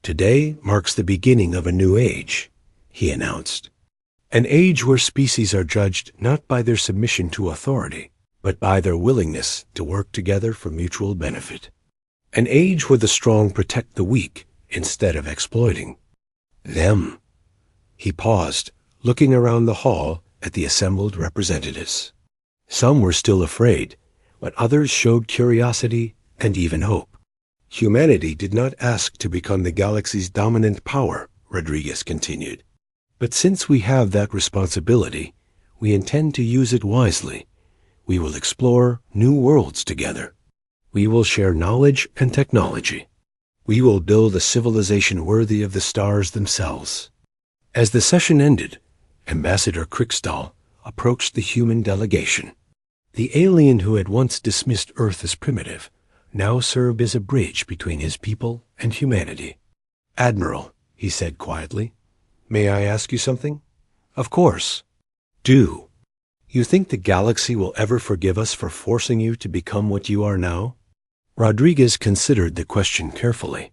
"Today marks the beginning of a new age," he announced. "An age where species are judged not by their submission to authority, but by their willingness to work together for mutual benefit. An age where the strong protect the weak instead of exploiting them." He paused, looking around the hall at the assembled representatives. Some were still afraid, but others showed curiosity and even hope. "Humanity did not ask to become the galaxy's dominant power," Rodriguez continued. "But since we have that responsibility, we intend to use it wisely. We will explore new worlds together. We will share knowledge and technology. We will build a civilization worthy of the stars themselves." As the session ended, Ambassador Krickstall approached the human delegation. The alien who had once dismissed Earth as primitive now served as a bridge between his people and humanity. "Admiral," he said quietly, "may I ask you something?" "Of course." "Do you think the galaxy will ever forgive us for forcing you to become what you are now?" Rodriguez considered the question carefully.